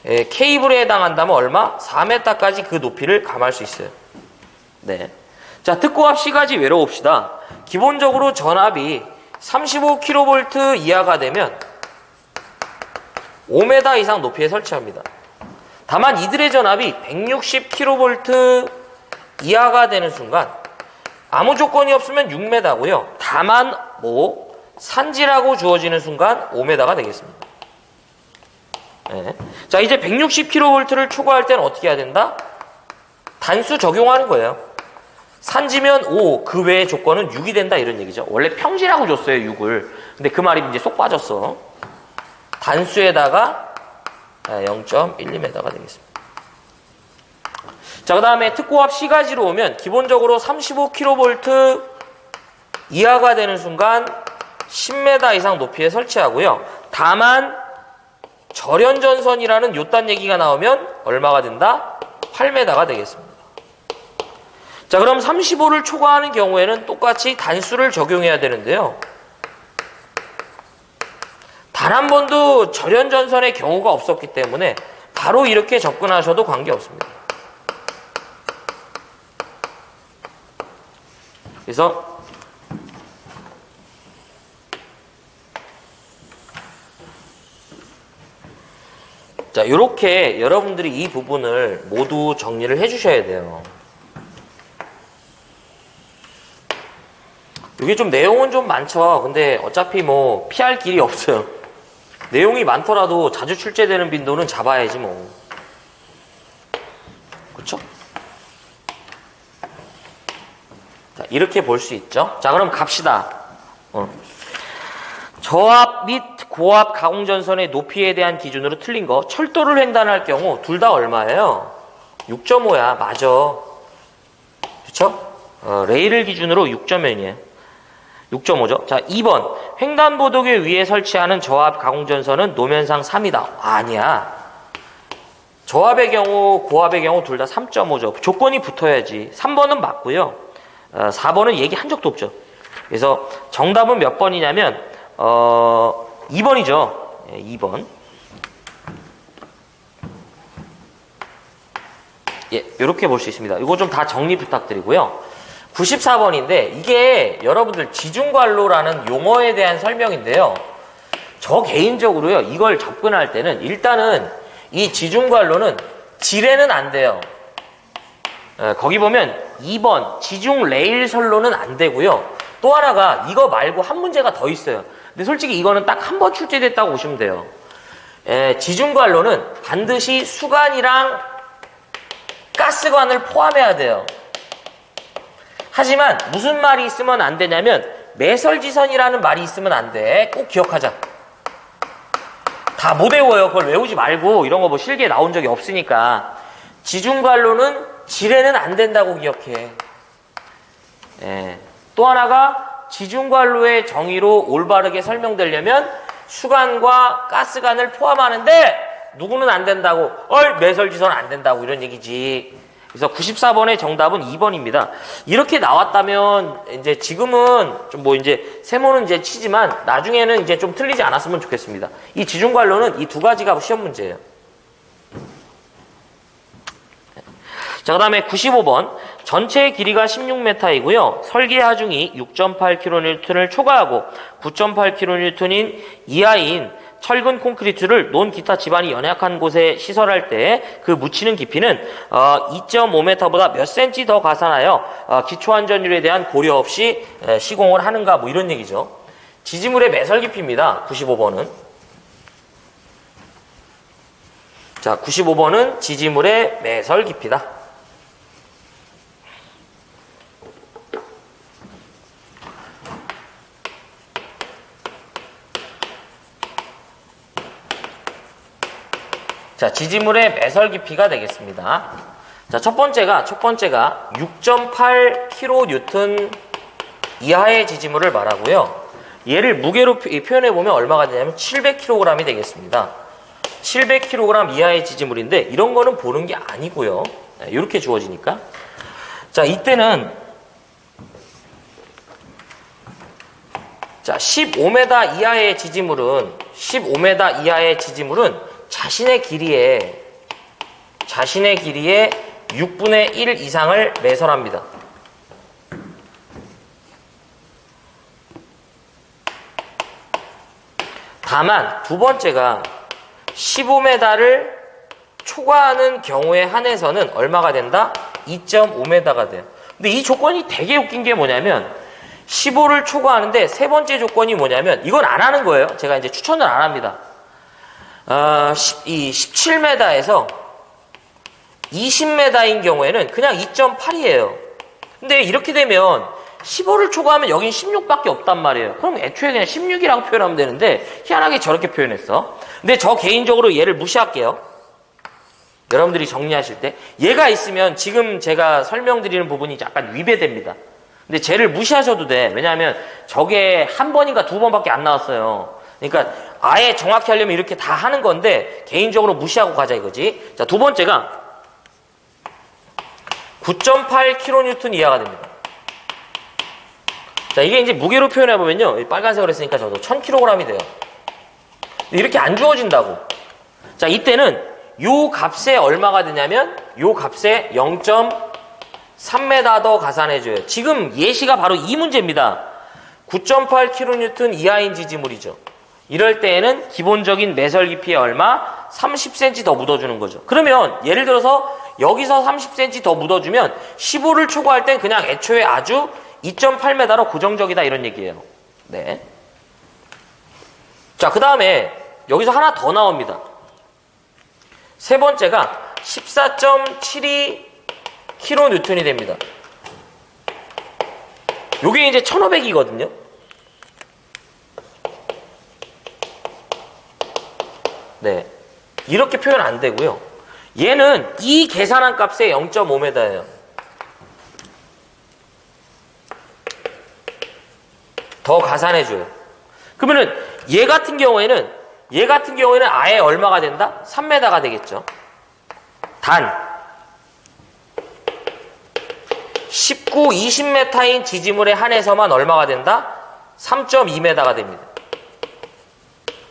케이블에 해당한다면 얼마? 4m까지 그 높이를 감할 수 있어요. 네. 자, 특고압 시가지 외로 봅시다. 기본적으로 전압이 35kV 이하가 되면 5m 이상 높이에 설치합니다. 다만 이들의 전압이 160kV 이하가 되는 순간 아무 조건이 없으면 6m고요. 다만 산지라고 주어지는 순간 5m가 되겠습니다. 네. 자, 이제 160kV를 초과할 때는 어떻게 해야 된다? 단수 적용하는 거예요. 산지면 5, 그 외의 조건은 6이 된다 이런 얘기죠. 원래 평지라고 줬어요, 6을. 근데 그 말이 이제 쏙 빠졌어. 단수에다가 0.12m가 되겠습니다. 자, 그 다음에 특고압 시가지로 오면 기본적으로 35kV 이하가 되는 순간 10m 이상 높이에 설치하고요. 다만 절연전선이라는 요딴 얘기가 나오면 얼마가 된다? 8m가 되겠습니다. 자, 그럼 35를 초과하는 경우에는 똑같이 단수를 적용해야 되는데요. 단 한 번도 절연전선의 경우가 없었기 때문에 바로 이렇게 접근하셔도 관계없습니다. 그래서 자, 이렇게 여러분들이 이 부분을 모두 정리를 해주셔야 돼요. 이게 좀 내용은 좀 많죠. 근데 어차피 뭐 피할 길이 없어요. 내용이 많더라도 자주 출제되는 빈도는 잡아야지 뭐. 그렇죠? 자, 이렇게 볼 수 있죠. 자, 그럼 갑시다. 저압 및 고압 가공전선의 높이에 대한 기준으로 틀린 거. 철도를 횡단할 경우 둘 다 얼마예요? 6.5야. 맞아. 그렇죠? 레일을 기준으로 6.0이에요. 6.5죠. 자, 2번. 횡단보도교 위에 설치하는 저압 가공전선은 노면상 3이다. 아니야. 저압의 경우, 고압의 경우 둘 다 3.5죠. 조건이 붙어야지. 3번은 맞고요. 4번은 얘기한 적도 없죠. 그래서 정답은 몇 번이냐면 2번이죠. 2번. 예, 이렇게 볼 수 있습니다. 이거 좀 다 정리 부탁드리고요. 94번인데 이게 여러분들 지중관로라는 용어에 대한 설명인데요. 저 개인적으로요. 이걸 접근할 때는 일단은 이 지중관로는 지뢰는 안 돼요. 거기 보면 2번 지중 레일선로는 안 되고요. 또 하나가 이거 말고 한 문제가 더 있어요. 근데 솔직히 이거는 딱 한 번 출제됐다고 보시면 돼요. 지중관로는 반드시 수관이랑 가스관을 포함해야 돼요. 하지만 무슨 말이 있으면 안 되냐면 매설지선이라는 말이 있으면 안 돼. 꼭 기억하자. 다 못 외워요. 그걸 외우지 말고 이런 거 뭐 실기에 나온 적이 없으니까. 지중관로는 지뢰는 안 된다고 기억해. 또 하나가 지중관로의 정의로 올바르게 설명되려면 수관과 가스관을 포함하는데 누구는 안 된다고, 매설지선 안 된다고 이런 얘기지. 그래서 94번의 정답은 2번입니다. 이렇게 나왔다면 이제 지금은 좀 뭐 이제 세모는 이제 치지만 나중에는 이제 좀 틀리지 않았으면 좋겠습니다. 이 지중관로는 이 두 가지가 시험 문제예요. 자, 그 다음에 95번. 전체 길이가 16m이고요. 설계 하중이 6.8kN을 초과하고 9.8kN인 이하인 철근 콘크리트를 논 기타 지반이 연약한 곳에 시설할 때 그 묻히는 깊이는 2.5m보다 몇 cm 더 가산하여 기초안전율에 대한 고려 없이 시공을 하는가 뭐 이런 얘기죠. 지지물의 매설 깊이입니다. 95번은. 자, 95번은 지지물의 매설 깊이다. 자, 지지물의 매설 깊이가 되겠습니다. 자, 첫 번째가 6.8kN 이하의 지지물을 말하고요. 얘를 무게로 표현해보면 얼마가 되냐면 700kg이 되겠습니다. 700kg 이하의 지지물인데 이런 거는 보는 게 아니고요. 이렇게 주어지니까. 자, 이때는 자, 15m 이하의 지지물은 자신의 길이의 6분의 1 이상을 매설합니다. 다만 두 번째가 15m를 초과하는 경우에 한해서는 얼마가 된다? 2.5m가 돼요. 근데 이 조건이 되게 웃긴 게 뭐냐면 15를 초과하는데 세 번째 조건이 뭐냐면 이건 안 하는 거예요. 제가 이제 추천을 안 합니다. 이 17m에서 20m인 경우에는 그냥 2.8이에요. 근데 이렇게 되면 15를 초과하면 여긴 16밖에 없단 말이에요. 그럼 애초에 그냥 16이라고 표현하면 되는데 희한하게 저렇게 표현했어. 근데 저 개인적으로 얘를 무시할게요. 여러분들이 정리하실 때 얘가 있으면 지금 제가 설명드리는 부분이 약간 위배됩니다. 근데 쟤를 무시하셔도 돼. 왜냐하면 저게 한 번인가 두 번밖에 안 나왔어요. 그러니까 아예 정확히 하려면 이렇게 다 하는 건데 개인적으로 무시하고 가자 이거지. 자, 두 번째가 9.8kN 이하가 됩니다. 자, 이게 이제 무게로 표현해보면요. 빨간색으로 했으니까 저도 1000kg이 돼요. 이렇게 안 주어진다고. 자, 이때는 요 값에 얼마가 되냐면 요 값에 0.3m 더 가산해줘요. 지금 예시가 바로 이 문제입니다. 9.8kN 이하인 지지물이죠. 이럴 때에는 기본적인 매설 깊이에 얼마? 30cm 더 묻어주는 거죠. 그러면 예를 들어서 여기서 30cm 더 묻어주면 15를 초과할 땐 그냥 애초에 아주 2.8m로 고정적이다 이런 얘기예요. 네. 자, 그 다음에 여기서 하나 더 나옵니다. 세 번째가 14.72kN이 됩니다. 요게 이제 1500이거든요. 네. 이렇게 표현 안 되고요. 얘는 이 계산한 값에 0.5m예요. 더 가산해줘요. 그러면은 얘 같은 경우에는 아예 얼마가 된다? 3m가 되겠죠. 단 19, 20m인 지지물에 한해서만 얼마가 된다? 3.2m가 됩니다.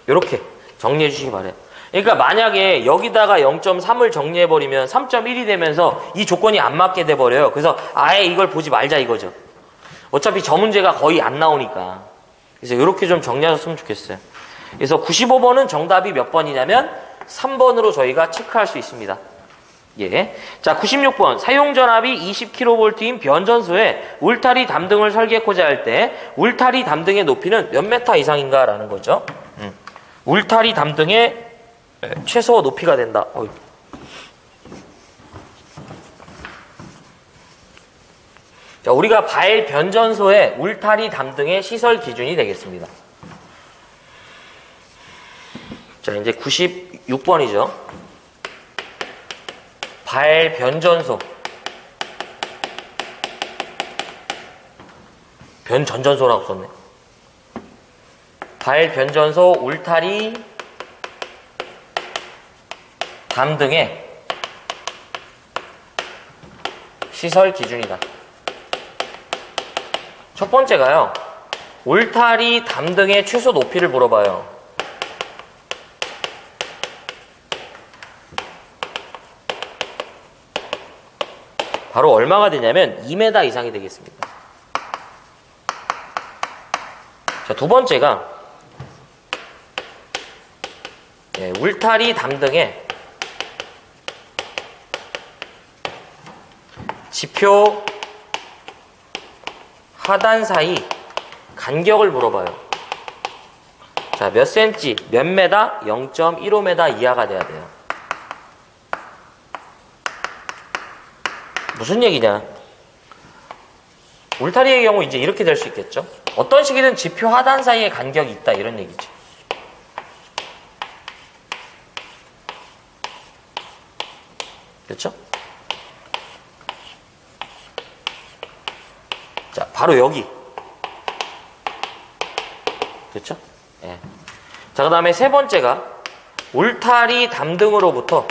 이렇게 정리해 주시기 바래요. 그러니까 만약에 여기다가 0.3을 정리해버리면 3.1이 되면서 이 조건이 안 맞게 돼버려요. 그래서 아예 이걸 보지 말자 이거죠. 어차피 저 문제가 거의 안 나오니까. 그래서 이렇게 좀 정리하셨으면 좋겠어요. 그래서 95번은 정답이 몇 번이냐면 3번으로 저희가 체크할 수 있습니다. 예. 자, 96번. 사용전압이 20kV인 변전소에 울타리 담등을 설계하고자 할 때 울타리 담등의 높이는 몇 메타 이상인가 라는 거죠. 울타리 담등의 최소 높이가 된다. 자, 우리가 발 변전소의 울타리 담등의 시설 기준이 되겠습니다. 자, 이제 96번이죠. 발 변전소. 변전전소라고 썼네. 발 변전소 울타리 담등의 시설 기준이다. 첫 번째가요. 울타리 담등의 최소 높이를 물어봐요. 바로 얼마가 되냐면 2m 이상이 되겠습니다. 자, 두 번째가 울타리 담등의 지표 하단 사이 간격을 물어봐요. 자, 몇 cm, 몇 메다? 0.15m 이하가 돼야 돼요. 무슨 얘기냐? 울타리의 경우 이제 이렇게 될 수 있겠죠? 어떤 식이든 지표 하단 사이에 간격이 있다 이런 얘기지. 그렇죠? 자, 바로 여기. 그렇죠? 예. 자, 그 다음에 세 번째가 울타리 담등으로부터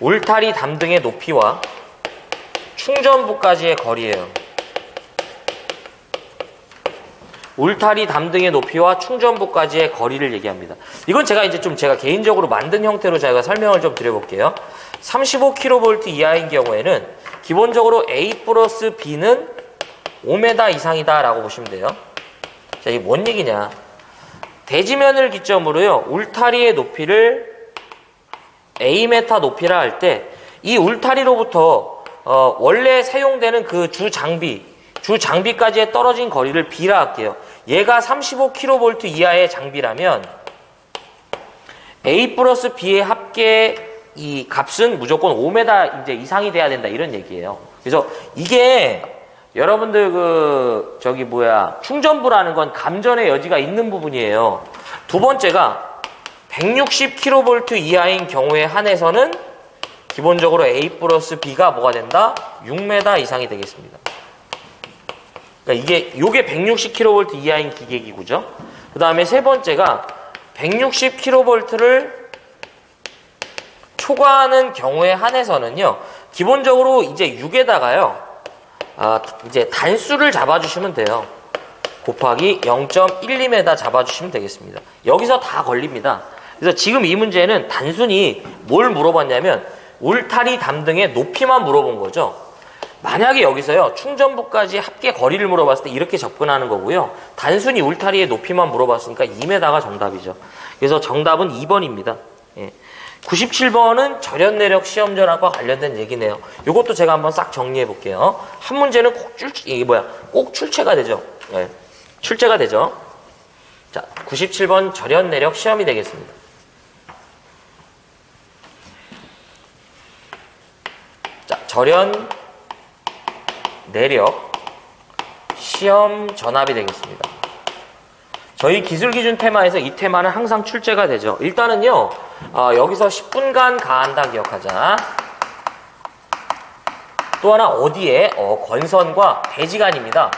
울타리 담등의 높이와 충전부까지의 거리예요. 울타리 담등의 높이와 충전부까지의 거리를 얘기합니다. 이건 제가 개인적으로 만든 형태로 제가 설명을 좀 드려볼게요. 35kV 이하인 경우에는 기본적으로 A 플러스 B는 5m 이상이다 라고 보시면 돼요. 자, 이게 뭔 얘기냐? 대지면을 기점으로요, 울타리의 높이를 A메타 높이라 할 때 이 울타리로부터 원래 사용되는 그 주장비까지의 떨어진 거리를 B라 할게요. 얘가 35kV 이하의 장비라면 A 플러스 B의 합계 이 값은 무조건 5m 이제 이상이 돼야 된다 이런 얘기예요. 그래서 이게 여러분들 충전부라는 건 감전의 여지가 있는 부분이에요. 두 번째가 160kV 이하인 경우에 한해서는 기본적으로 A 플러스 B가 뭐가 된다? 6m 이상이 되겠습니다. 그러니까 요게 160kV 이하인 기계기구죠. 그 다음에 세 번째가 160kV를 초과하는 경우에 한해서는요, 기본적으로 이제 6에다가요, 이제 단수를 잡아주시면 돼요. 곱하기 0.12m 잡아주시면 되겠습니다. 여기서 다 걸립니다. 그래서 지금 이 문제는 단순히 뭘 물어봤냐면 울타리 담등의 높이만 물어본 거죠. 만약에 여기서요 충전부까지 합계 거리를 물어봤을 때 이렇게 접근하는 거고요. 단순히 울타리의 높이만 물어봤으니까 2m가 정답이죠. 그래서 정답은 2번입니다. 예. 97번은 절연내력 시험전압과 관련된 얘기네요. 이것도 제가 한번 싹 정리해 볼게요. 한 문제는 꼭 출제가 되죠. 예. 출제가 되죠. 자, 97번 절연내력 시험이 되겠습니다. 자, 절연 내력 시험 전압이 되겠습니다. 저희 기술기준 테마에서 이 테마는 항상 출제가 되죠. 일단은요 여기서 10분간 가한다 기억하자. 또 하나 어디에 권선과 대지간입니다.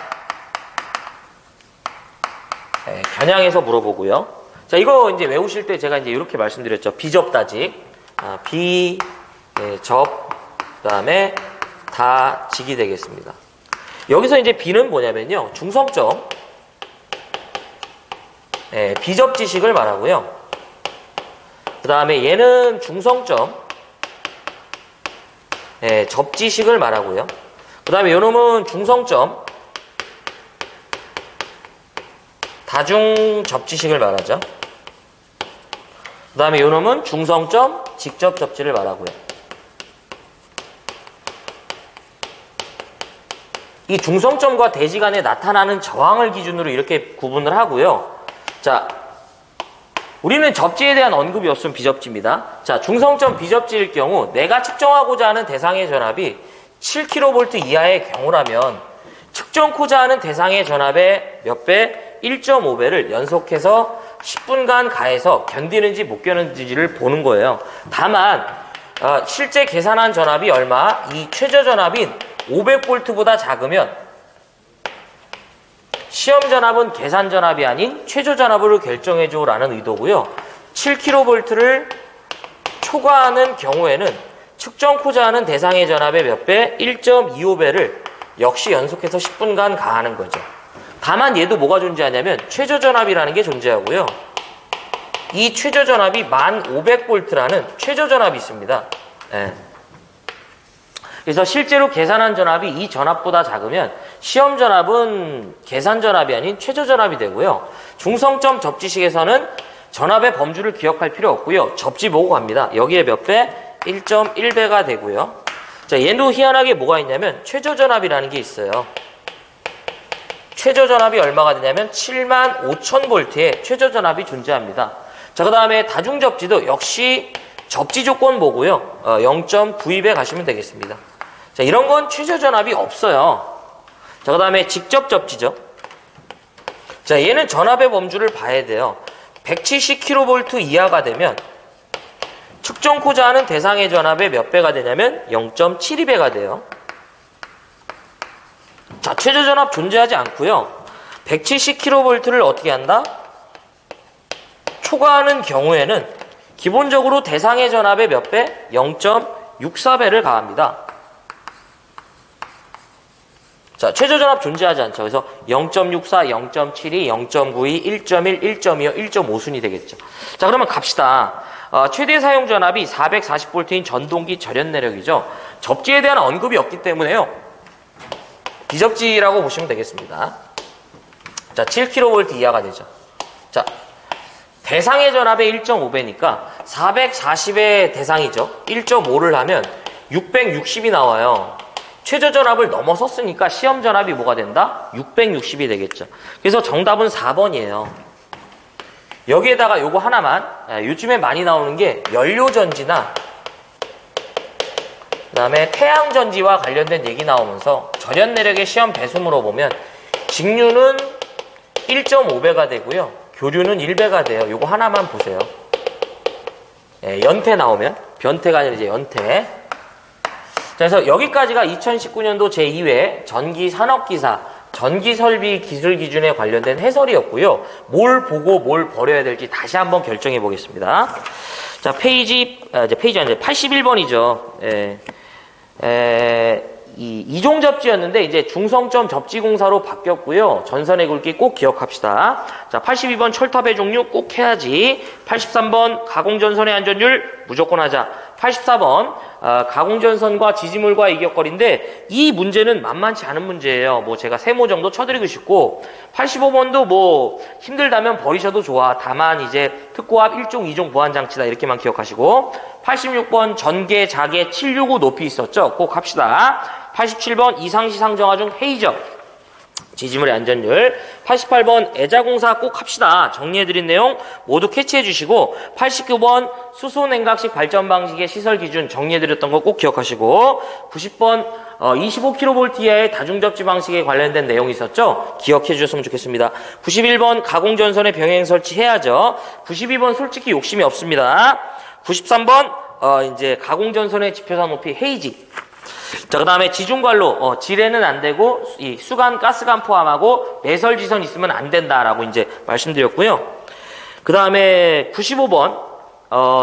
네, 겨냥해서 물어보고요. 자, 이거 이제 외우실 때 제가 이제 이렇게 말씀드렸죠. 비접다직, 비접, 그다음에 다직이 되겠습니다. 여기서 이제 B는 뭐냐면요. 중성점, 비접지식을 말하고요. 그 다음에 얘는 중성점, 접지식을 말하고요. 그 다음에 요놈은 중성점, 다중접지식을 말하죠. 그 다음에 요놈은 중성점, 직접접지를 말하고요. 이 중성점과 대지간에 나타나는 저항을 기준으로 이렇게 구분을 하고요. 자, 우리는 접지에 대한 언급이 없으면 비접지입니다. 자, 중성점 비접지일 경우 내가 측정하고자 하는 대상의 전압이 7kV 이하의 경우라면 측정코자 하는 대상의 전압의 몇 배? 1.5배를 연속해서 10분간 가해서 견디는지 못 견디는지를 보는 거예요. 다만 실제 계산한 전압이 얼마? 이 최저 전압인 500V보다 작으면 시험 전압은 계산 전압이 아닌 최저 전압으로 결정해줘 라는 의도고요. 7kV를 초과하는 경우에는 측정코자 하는 대상의 전압의 몇 배? 1.25배를 역시 연속해서 10분간 가하는 거죠. 다만 얘도 뭐가 존재하냐면 최저 전압이라는 게 존재하고요. 이 최저 전압이 1500V라는 최저 전압이 있습니다. 네. 그래서 실제로 계산한 전압이 이 전압보다 작으면 시험 전압은 계산 전압이 아닌 최저 전압이 되고요. 중성점 접지식에서는 전압의 범주를 기억할 필요 없고요. 접지 보고 갑니다. 여기에 몇 배? 1.1배가 되고요. 자, 얘도 희한하게 뭐가 있냐면 최저 전압이라는 게 있어요. 최저 전압이 얼마가 되냐면 75,000V의 최저 전압이 존재합니다. 자, 그 다음에 다중접지도 역시 접지 조건 보고요. 0.92배 가시면 되겠습니다. 자, 이런 건 최저 전압이 없어요. 자, 그 다음에 직접 접지죠. 자, 얘는 전압의 범주를 봐야 돼요. 170kV 이하가 되면 측정코자 하는 대상의 전압의 몇 배가 되냐면 0.72배가 돼요. 자, 최저 전압 존재하지 않고요. 170kV를 어떻게 한다? 초과하는 경우에는 기본적으로 대상의 전압의 몇 배? 0.64배를 가합니다. 자, 최저 전압 존재하지 않죠. 그래서 0.64, 0.72, 0.92, 1.1, 1.25, 1.5순이 되겠죠. 자, 그러면 갑시다. 최대 사용 전압이 440V인 전동기 절연 내력이죠. 접지에 대한 언급이 없기 때문에요. 비접지라고 보시면 되겠습니다. 자, 7kV 이하가 되죠. 자, 대상의 전압의 1.5배니까 440의 대상이죠. 1.5를 하면 660이 나와요. 최저 전압을 넘어섰으니까 시험 전압이 뭐가 된다? 660이 되겠죠. 그래서 정답은 4번이에요. 여기에다가 요거 하나만, 요즘에 많이 나오는 게 연료전지나 그 다음에 태양전지와 관련된 얘기 나오면서 절연내력의 시험 배수물어 보면 직류는 1.5배가 되고요. 교류는 1배가 돼요. 요거 하나만 보세요. 연태 나오면, 변태가 아니라 이제 연태. 자, 그래서 여기까지가 2019년도 제2회 전기산업기사 전기설비 기술 기준에 관련된 해설이었고요. 뭘 보고 뭘 버려야 될지 다시 한번 결정해 보겠습니다. 자, 페이지 아니라 81번이죠. 이종접지였는데 이제 중성점 접지공사로 바뀌었고요. 전선의 굵기 꼭 기억합시다. 자, 82번 철탑의 종류 꼭 해야지. 83번 가공전선의 안전율 무조건 하자. 84번 가공전선과 지지물과 이격거리인데 이 문제는 만만치 않은 문제예요. 뭐 제가 세모 정도 쳐드리고 싶고 85번도 뭐 힘들다면 버리셔도 좋아. 다만 이제 특고합 1종, 2종 보완장치다 이렇게만 기억하시고 86번 전개, 자개, 765 높이 있었죠. 꼭 합시다. 87번 이상시 상정화 중 헤이저 지지물의 안전율 88번 애자공사 꼭 합시다. 정리해드린 내용 모두 캐치해 주시고 89번 수소냉각식 발전 방식의 시설 기준 정리해드렸던 거 꼭 기억하시고 90번 25kV 이하의 다중접지 방식에 관련된 내용이 있었죠. 기억해 주셨으면 좋겠습니다. 91번 가공전선의 병행 설치해야죠. 92번 솔직히 욕심이 없습니다. 93번 이제 가공전선의 지표사 높이 헤이지. 자, 그 다음에 지중관로, 지뢰는 안 되고, 이 수간, 가스관 포함하고, 매설지선 있으면 안 된다라고 이제 말씀드렸고요. 그 다음에 95번,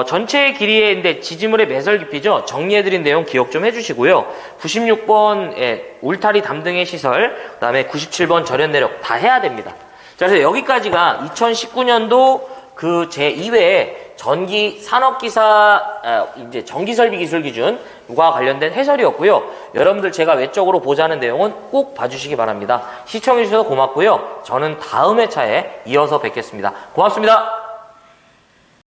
전체 길이의 지지물의 매설 깊이죠. 정리해드린 내용 기억 좀 해주시고요. 96번, 울타리 담등의 시설, 그 다음에 97번 절연 내력 다 해야 됩니다. 자, 그래서 여기까지가 2019년도 그 제2회 전기 산업기사 이제 전기설비 기술 기준과 관련된 해설이었고요. 여러분들 제가 외적으로 보자는 내용은 꼭 봐주시기 바랍니다. 시청해주셔서 고맙고요. 저는 다음 회차에 이어서 뵙겠습니다. 고맙습니다.